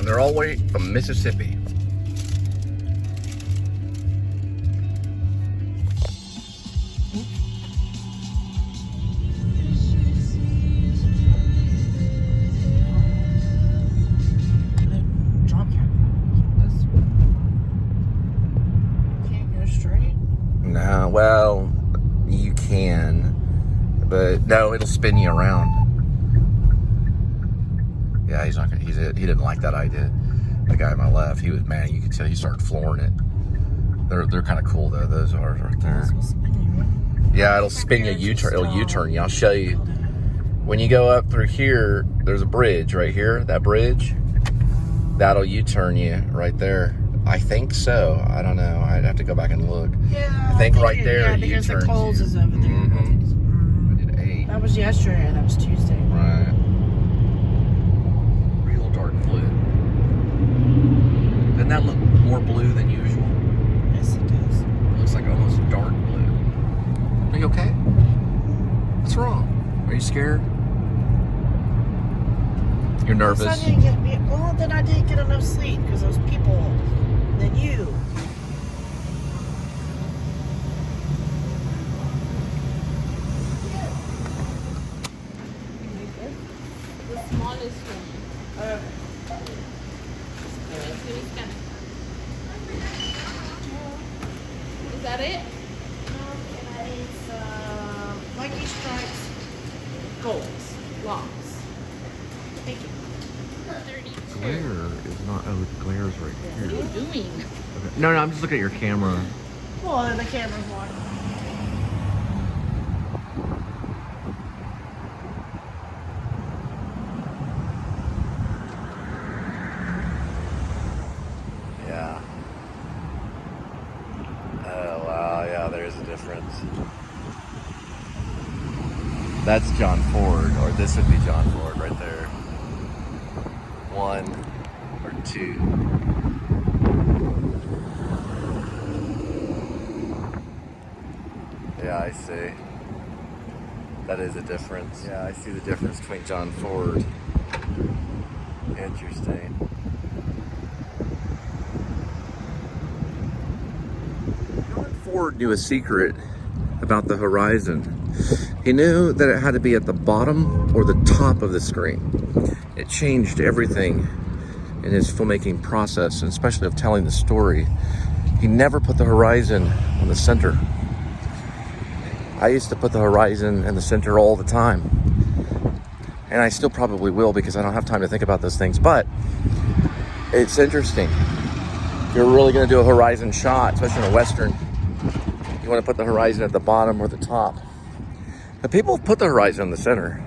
they're all the way from Mississippi. No, well, you can, but no, it'll spin you around. Yeah, he's not gonna. He didn't like that idea. The guy on my left, he was mad. You could tell he started flooring it. They're kind of cool though. Those are right there. Yeah, it'll spin you U-turn. It'll U-turn you. I'll show you. When you go up through here, there's a bridge right here. That bridge, that'll U-turn you right there. I think so. I don't know. I'd have to go back and look. Yeah, I think right there. Yeah, because the Coles is over there. I did 8. That was yesterday, and that was Tuesday. Right. Real dark blue. Doesn't that look more blue than usual? Yes, it does. It looks like almost dark blue. Are you okay? What's wrong? Are you scared? You're nervous? Well, then I didn't get enough sleep because those people. Then you. The smallest one. Is that it? It's Lucky Strikes Golds. Longs. Thank you. 32. Glare is not. Oh, the glare's right What here. are you doing? Okay. No, I'm just looking at your camera. Well, then the camera's on. Yeah. Oh, wow. Yeah, there's a difference. That's John Ford, or this would be John Ford right there. 1 or 2. Yeah, I see. That is a difference. Yeah, I see the difference between John Ford. Interesting. John Ford knew a secret about the horizon. He knew that it had to be at the bottom or the top of the screen. It changed everything in his filmmaking process, and especially of telling the story. He never put the horizon on the center. I used to put the horizon in the center all the time. And I still probably will because I don't have time to think about those things. But it's interesting. If you're really going to do a horizon shot, especially in a Western, you want to put the horizon at the bottom or the top. But people put the horizon in the center.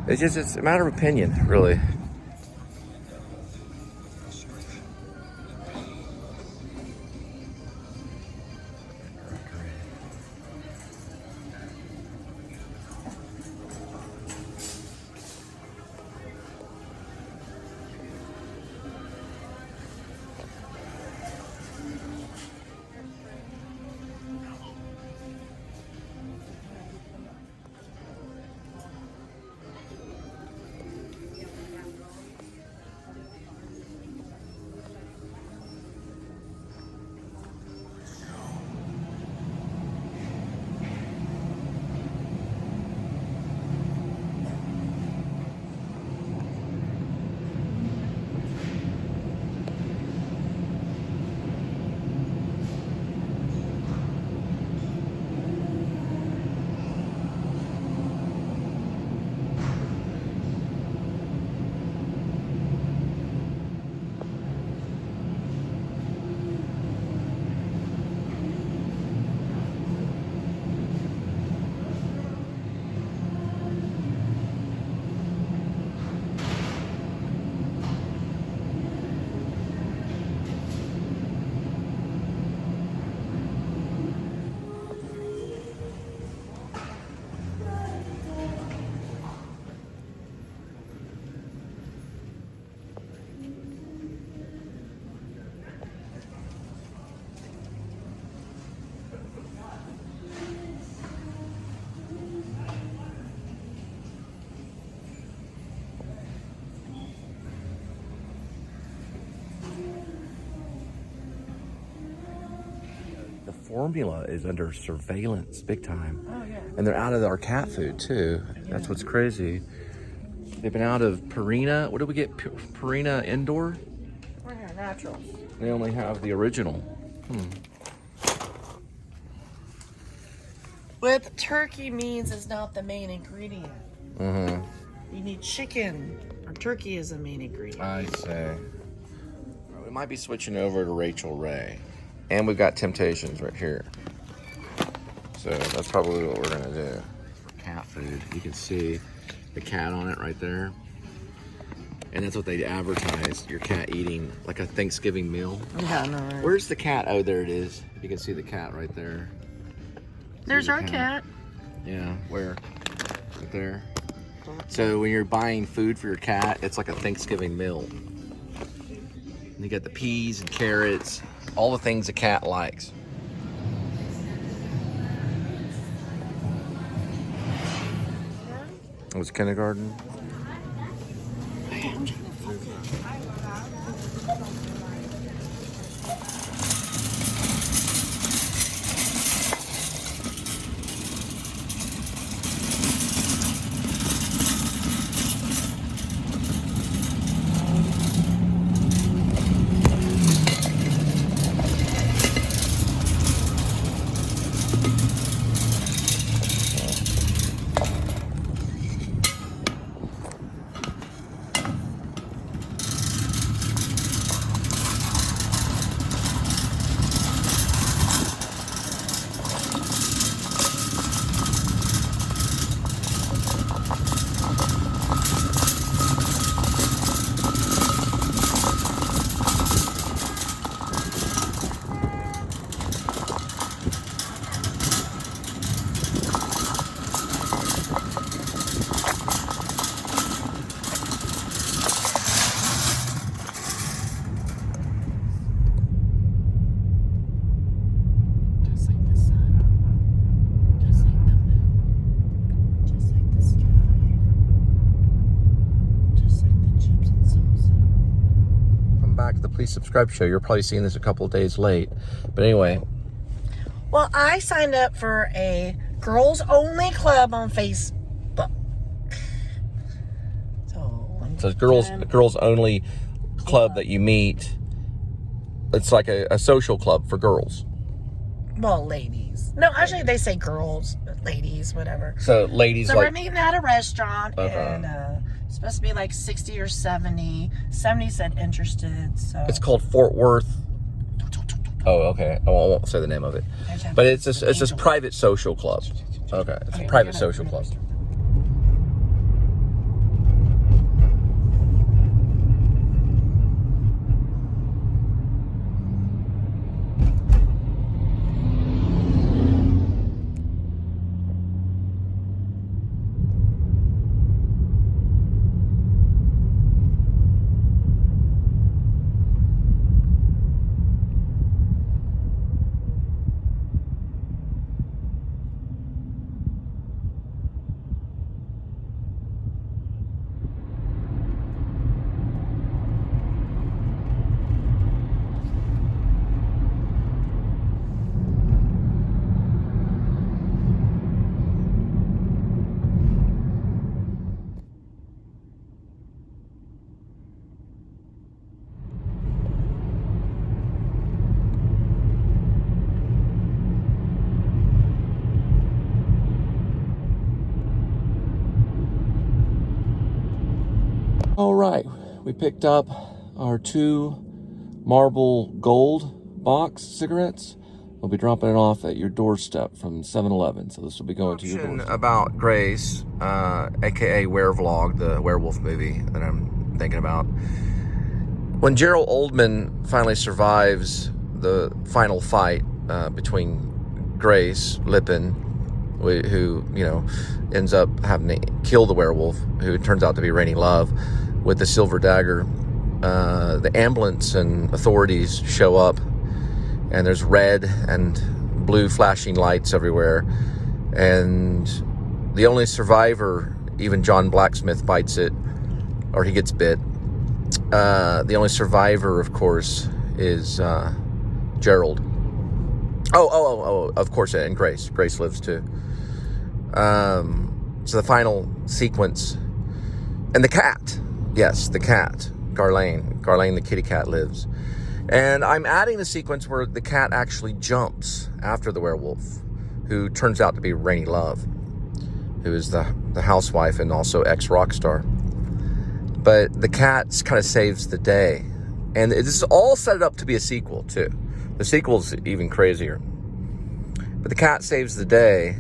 It's a matter of opinion, really. formula is under surveillance big time. Oh, yeah. And they're out of our cat food too. That's what's crazy. They've been out of Purina. What did we get? Purina Indoor? We're here, naturals. They only have the original. What turkey means is not the main ingredient. Mm-hmm. You need chicken, or turkey is the main ingredient. I say. We might be switching over to Rachel Ray. And we've got Temptations right here. So that's probably what we're gonna do. For cat food, you can see the cat on it right there. And that's what they advertise, your cat eating like a Thanksgiving meal. Yeah, no, right. Where's the cat? Oh, there it is. You can see the cat right there. There's See the our cat. Yeah, where? Right there. So when you're buying food for your cat, it's like a Thanksgiving meal. And you got the peas and carrots, all the things a cat likes. It was kindergarten. Okay, I'm trying to focus. Please subscribe show. You're probably seeing this a couple of days late. But anyway. Well, I signed up for a girls only club on Facebook. So girls only club that you meet. It's like a social club for girls. Well, ladies. No, actually they say girls, but ladies, whatever. So ladies, so like, we're meeting at a restaurant, okay. And it's supposed to be like 60 or 70. 70 said interested, so. It's called Fort Worth. Oh, okay. I won't say the name of it. But it's this private social club. Okay, it's a private social club. All right, we picked up our 2 Marble Gold box cigarettes. We'll be dropping it off at your doorstep from 7-Eleven. So this will be going to your doorstep. About Grace, aka Werevlog, the werewolf movie that I'm thinking about. When Gerald Oldman finally survives the final fight between Grace Lippin, who ends up having to kill the werewolf, who turns out to be Rainy Love, with the silver dagger, the ambulance and authorities show up, and there's red and blue flashing lights everywhere, and the only survivor, even John Blacksmith bites it, or he gets bit. The only survivor, of course, is Gerald. Of course, and Grace. Grace lives too. So the final sequence, and the cat. Yes, the cat, Garlane. Garlane, the kitty cat, lives. And I'm adding a sequence where the cat actually jumps after the werewolf, who turns out to be Rainy Love, who is the housewife and also ex-rock star. But the cat kind of saves the day. And this is all set up to be a sequel, too. The sequel's even crazier. But the cat saves the day.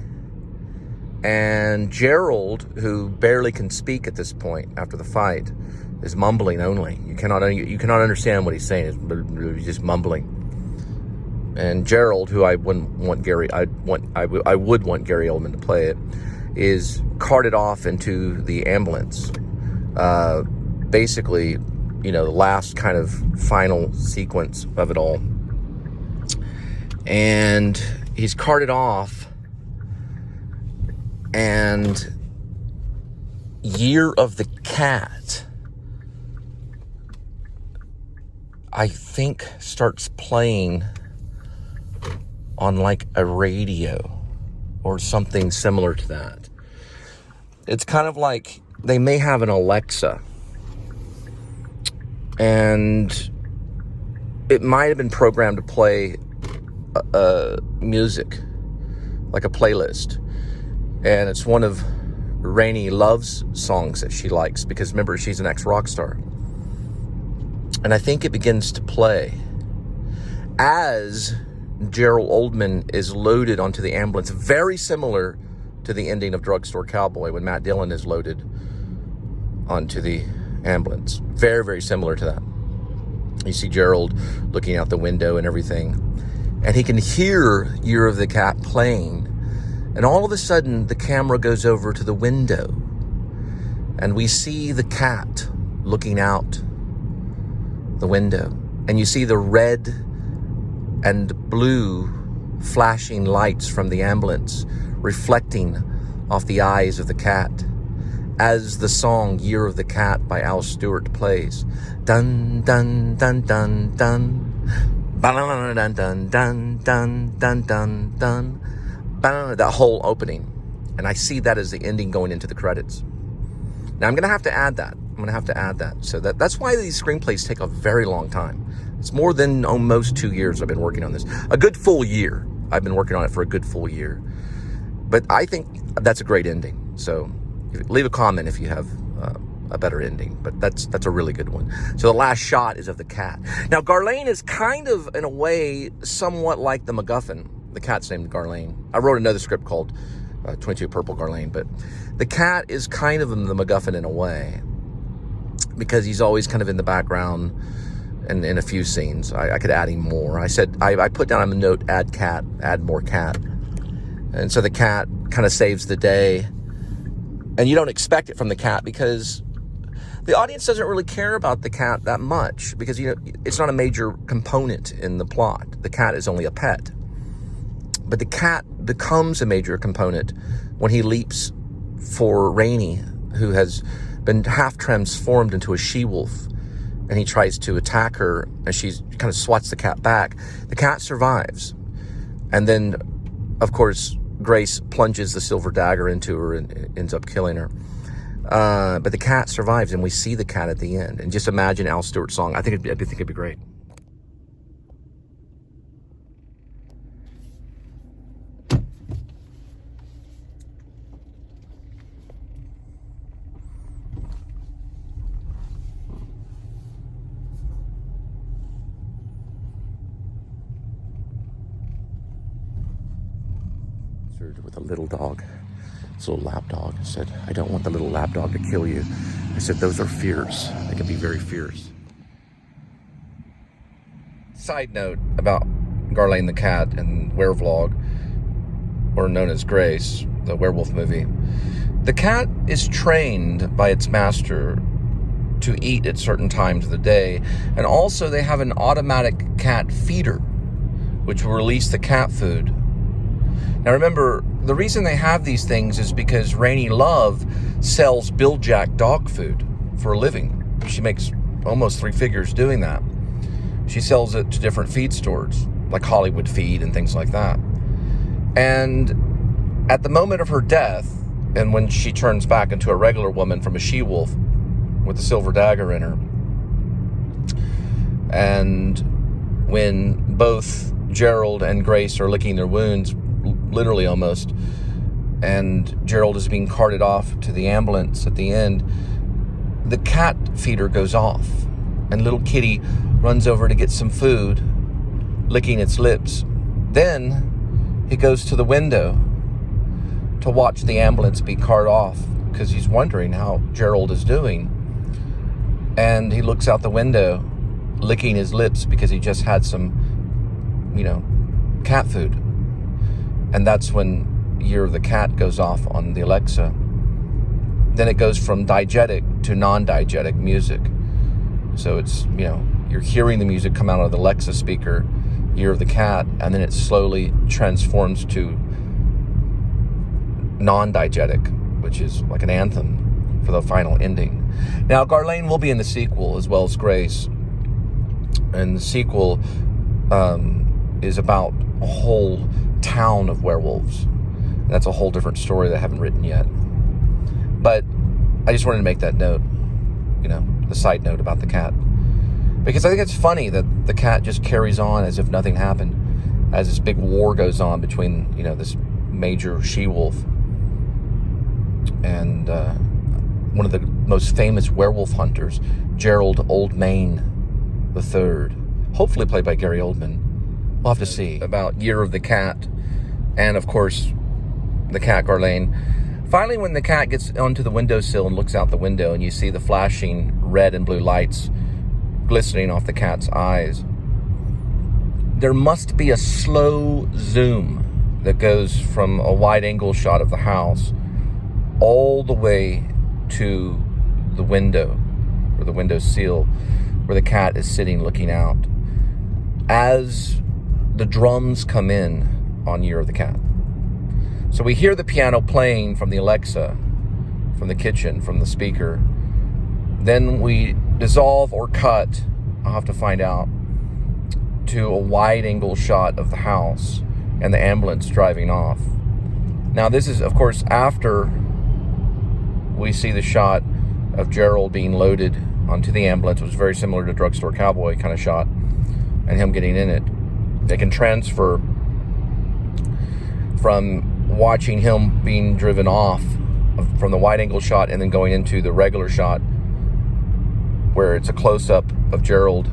And Gerald, who barely can speak at this point after the fight, is mumbling only. You cannot understand what he's saying. He's just mumbling. And Gerald, who I would want Gary Oldman to play it, is carted off into the ambulance. Basically, the last kind of final sequence of it all. And he's carted off, and Year of the Cat, I think, starts playing on like a radio or something similar to that. It's kind of like they may have an Alexa, and it might have been programmed to play music, like a playlist. And it's one of Rainy Love's songs that she likes, because remember, she's an ex-rock star. And I think it begins to play as Gerald Oldman is loaded onto the ambulance, very similar to the ending of Drugstore Cowboy when Matt Dillon is loaded onto the ambulance. Very, very similar to that. You see Gerald looking out the window and everything, and he can hear Year of the Cat playing. And all of a sudden, the camera goes over to the window, and we see the cat looking out the window. And you see the red and blue flashing lights from the ambulance reflecting off the eyes of the cat as the song Year of the Cat by Al Stewart plays. Dun, dun, dun, dun, dun. Dun, dun, dun, dun, dun, dun, dun, dun. That whole opening. And I see that as the ending going into the credits. Now I'm going to have to add that. So that's why these screenplays take a very long time. It's more than almost 2 years I've been working on this. A good full year. I've been working on it for a good full year. But I think that's a great ending. So leave a comment if you have a better ending. But that's a really good one. So the last shot is of the cat. Now Garlane is kind of, in a way, somewhat like the MacGuffin. The cat's named Garlane. I wrote another script called 22 Purple Garlane, but the cat is kind of the MacGuffin in a way, because he's always kind of in the background and in a few scenes. I could add him more. I put down on the note, add more cat. And so the cat kind of saves the day. And you don't expect it from the cat, because the audience doesn't really care about the cat that much, because it's not a major component in the plot. The cat is only a pet. But the cat becomes a major component when he leaps for Rainy, who has been half transformed into a she-wolf, and he tries to attack her, and she kind of swats the cat back. The cat survives. And then, of course, Grace plunges the silver dagger into her and ends up killing her. But the cat survives, and we see the cat at the end. And just imagine Al Stewart's song. I think it'd be great. With a little dog, this little lap dog. I said, I don't want the little lap dog to kill you. I said, those are fierce. They can be very fierce. Side note about Garlane the cat and Werevlog, or known as Grace, the werewolf movie. The cat is trained by its master to eat at certain times of the day, and also they have an automatic cat feeder, which will release the cat food. Now remember, the reason they have these things is because Rainy Love sells Bill Jack dog food for a living. She makes almost 3 figures doing that. She sells it to different feed stores. like Hollywood Feed and things like that. And at the moment of her death, and when she turns back into a regular woman from a she-wolf with a silver dagger in her, and when both Gerald and Grace are licking their wounds, literally almost, and Gerald is being carted off to the ambulance at the end, the cat feeder goes off, and little kitty runs over to get some food, licking its lips. Then he goes to the window to watch the ambulance be carted off, because he's wondering how Gerald is doing. And he looks out the window, licking his lips because he just had some, cat food. And that's when Year of the Cat goes off on the Alexa. Then it goes from diegetic to non-diegetic music. So it's, you're hearing the music come out of the Alexa speaker, Year of the Cat, and then it slowly transforms to non-diegetic, which is like an anthem for the final ending. Now, Garlane will be in the sequel as well as Grace. And the sequel is about a whole town of werewolves. And that's a whole different story that I haven't written yet. But I just wanted to make that note, the side note about the cat. Because I think it's funny that the cat just carries on as if nothing happened, as this big war goes on between, this major she-wolf and one of the most famous werewolf hunters, Gerald Oldmain III, hopefully played by Gary Oldman. We'll have to see. About Year of the Cat, and of course, the cat Garlane. Finally, when the cat gets onto the windowsill and looks out the window, and you see the flashing red and blue lights glistening off the cat's eyes, there must be a slow zoom that goes from a wide-angle shot of the house all the way to the window, or the window sill, where the cat is sitting looking out, as the drums come in on Year of the Cat. So we hear the piano playing from the Alexa, from the kitchen, from the speaker. Then we dissolve or cut, I'll have to find out, to a wide-angle shot of the house and the ambulance driving off. Now, this is, of course, after we see the shot of Gerald being loaded onto the ambulance, which was very similar to Drugstore Cowboy kind of shot, and him getting in it. They can transfer from watching him being driven off from the wide-angle shot and then going into the regular shot where it's a close-up of Gerald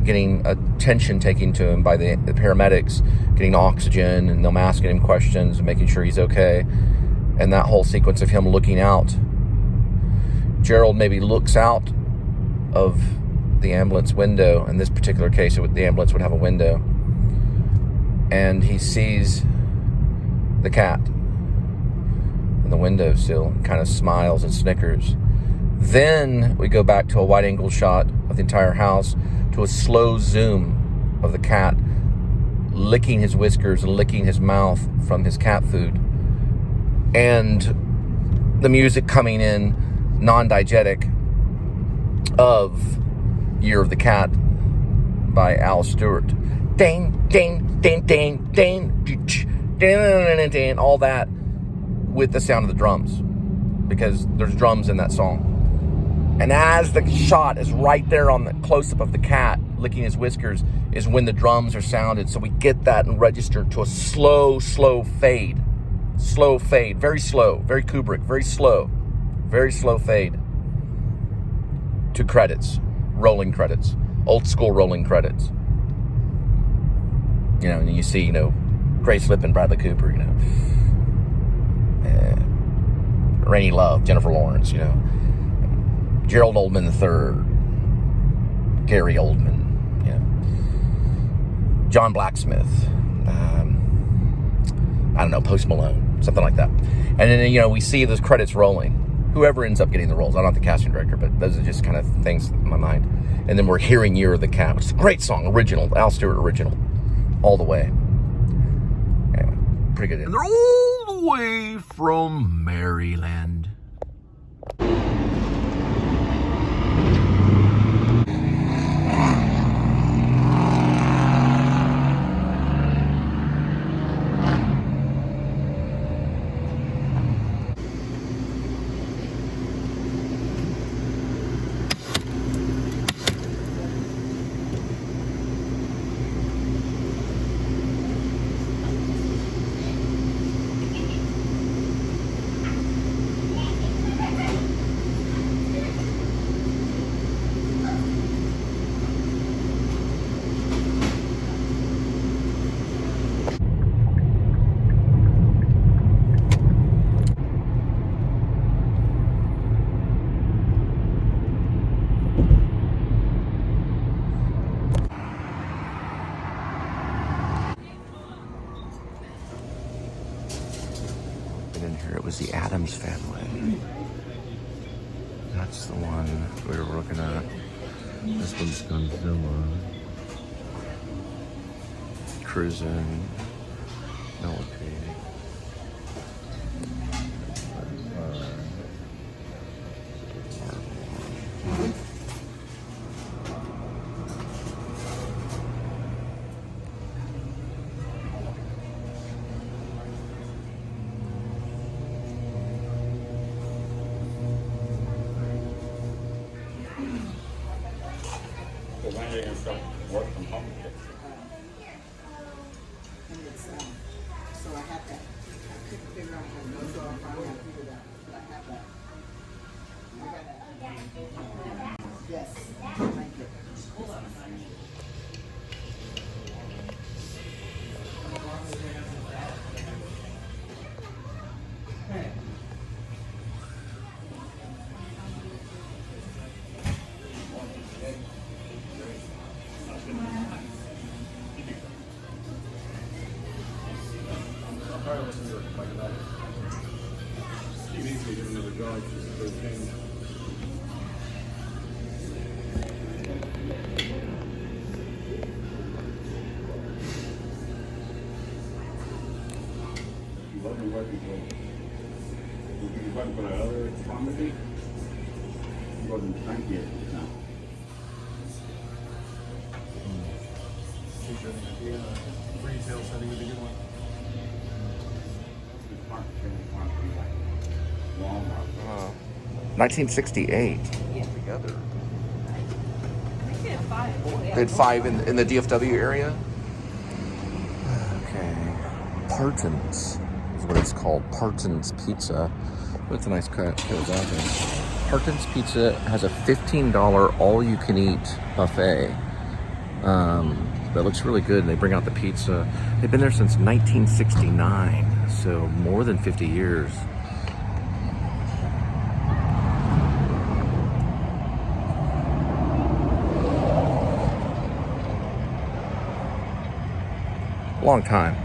getting attention taken to him by the paramedics, getting oxygen, and them asking him questions and making sure he's okay. And that whole sequence of him looking out. Gerald maybe looks out of the ambulance window. In this particular case, the ambulance would have a window. And he sees the cat in the windowsill and kind of smiles and snickers. Then we go back to a wide-angle shot of the entire house, to a slow zoom of the cat licking his whiskers and licking his mouth from his cat food. And the music coming in non-diegetic of Year of the Cat by Al Stewart. Ding, ding, ding, ding, ding, ding, ding, ding, all that with the sound of the drums, because there's drums in that song. And as the shot is right there on the close-up of the cat licking his whiskers is when the drums are sounded. So we get that and register to a slow, slow fade. Slow fade, very slow, very Kubrick, very slow fade to credits, rolling credits, old school rolling credits. And you see, Grace Lippen, Bradley Cooper, Rainey Love, Jennifer Lawrence, Gerald Oldman III, Gary Oldman, John Blacksmith, I don't know, Post Malone, something like that. And then, we see those credits rolling. Whoever ends up getting the roles. I'm not the casting director, but those are just kind of things in my mind. And then we're hearing Year of the Cat, which is a great song, original, Al Stewart original, all the way. Anyway, pretty good. And they're all the way from Maryland. Here it was the Addams Family. That's the one we were looking at. This one's Godzilla. Cruising. Millipede. So when are you going to start work from home? And it's, so I have that. I couldn't figure out how to go, so I finally figured out. But I have that. I got that. Yes. Thank you. Wasn't working for you working for the other pharmacy? You wasn't thank you now. Retail setting would be a good one. The pharmacy, like Walmart. 1968. Together. Did 5 in the DFW area? Okay. Parton's is what it's called. Parton's Pizza. Oh, it's a nice cut. Parton's Pizza has a $15 all-you-can-eat buffet. That looks really good. They bring out the pizza. They've been there since 1969, so more than 50 years. Long time.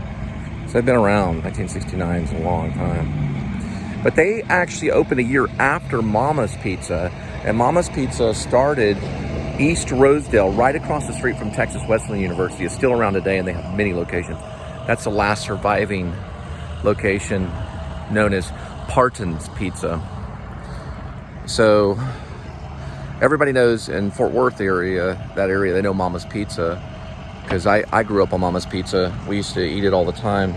So they've been around. 1969 is a long time. But they actually opened a year after Mama's Pizza, and Mama's Pizza started East Rosedale, right across the street from Texas Wesleyan University. It's still around today, and they have many locations. That's the last surviving location, known as Parton's Pizza. So everybody knows in Fort Worth area, they know Mama's Pizza, because I grew up on Mama's Pizza. We used to eat it all the time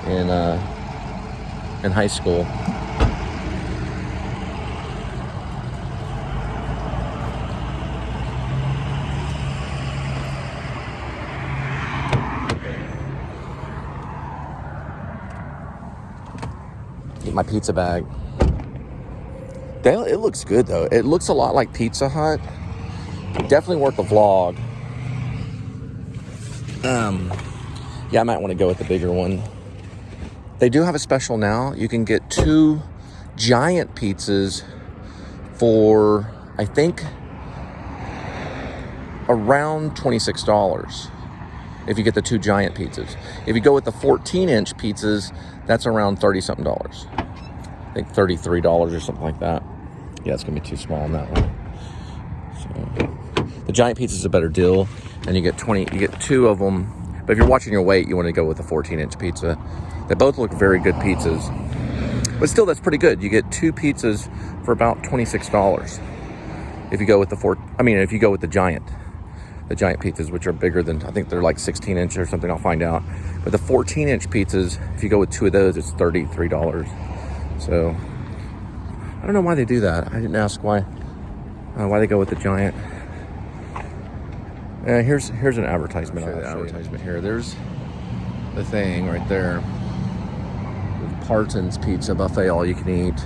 in high school. Get my pizza bag. It looks good though. It looks a lot like Pizza Hut. Definitely worth the vlog. Yeah, I might want to go with the bigger one. They do have a special now. You can get 2 giant pizzas for, I think, around $26 if you get the 2 giant pizzas. If you go with the 14-inch pizzas, that's around $30-something. I think $33 or something like that. Yeah, it's gonna be too small on that one. So the giant pizza is a better deal, and you get 2 of them. But if you're watching your weight, you want to go with the 14-inch pizza. They both look very good pizzas, but still, that's pretty good. You get 2 pizzas for about $26 if you go with if you go with the giant pizzas, which are bigger than, I think they're like 16-inch or something. I'll find out. But the 14-inch pizzas, if you go with 2 of those, it's $33. So I don't know why they do that. I didn't ask why they go with the giant. Here's an advertisement. I'll show the advertisement here. There's the thing right there. Parton's Pizza Buffet, all you can eat.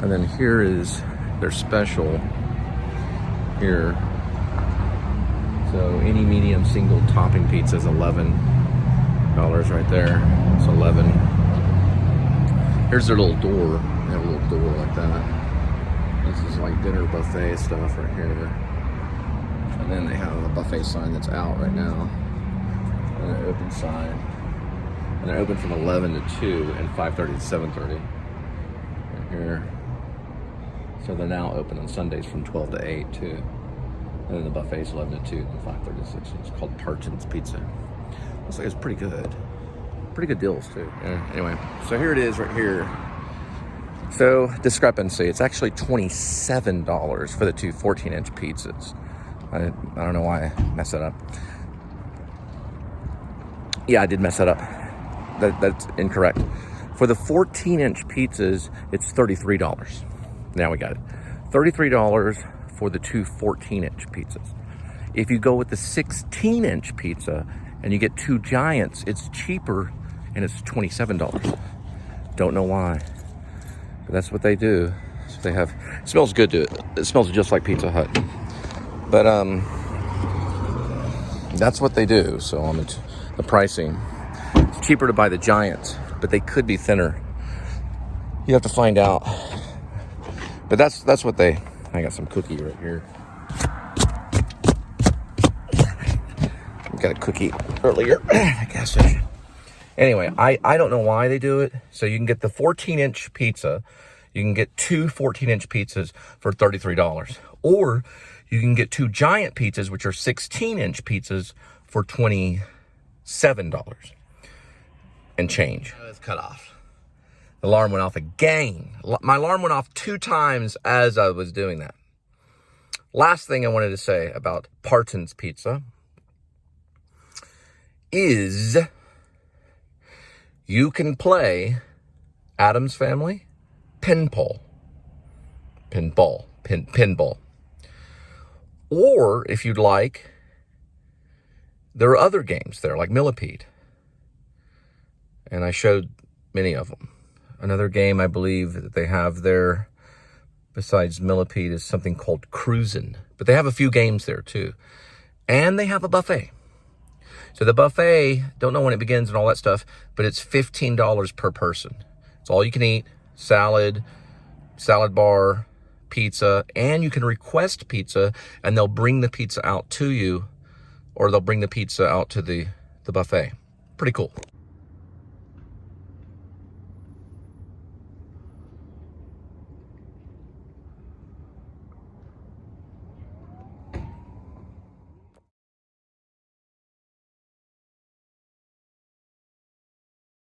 And then here is their special here. So any medium single topping pizza is $11 right there. It's 11. Here's their little door. They have a little door like that. This is like dinner buffet stuff right here. And then they have a buffet sign that's out right now. And an open sign. And And they're open from 11 to 2 and 5:30 to 7:30. Right here. So they're now open on Sundays from 12 to 8 too. And then the buffet's 11 to 2 and 5:30 to 6. It's called Parton's Pizza. Looks like it's pretty good. Pretty good deals too. Anyway, so here it is right here. So discrepancy, it's actually $27 for the two 14-inch pizzas. I don't know why I messed that up. Yeah, I did mess that up. That's incorrect. For the 14-inch pizzas, it's $33. Now we got it. $33 for the two 14-inch pizzas. If you go with the 16-inch pizza and you get two giants, it's cheaper and it's $27. Don't know why, but that's what they do. That's what they have. It smells good to it. It smells just like Pizza Hut. But that's what they do. So on the pricing, it's cheaper to buy the giants, but they could be thinner. You have to find out. But that's what they. I got some cookie right here. Got a cookie earlier at the gas station. Anyway, I don't know why they do it. So you can get the 14-inch pizza. You can get two 14-inch pizzas for $33. Or you can get two giant pizzas, which are 16-inch pizzas, for $27 and change. It's cut off. The alarm went off again. My alarm went off 2 times as I was doing that. Last thing I wanted to say about Parton's Pizza is you can play Addams Family pinball. Or if you'd like, there are other games there like Millipede. And I showed many of them. Another game I believe that they have there besides Millipede is something called Cruisin'. But they have a few games there too. And they have a buffet. So the buffet, don't know when it begins and all that stuff, but it's $15 per person. It's all you can eat, salad bar, pizza, and you can request pizza and they'll bring the pizza out to you, or they'll bring the pizza out to the buffet. Pretty cool.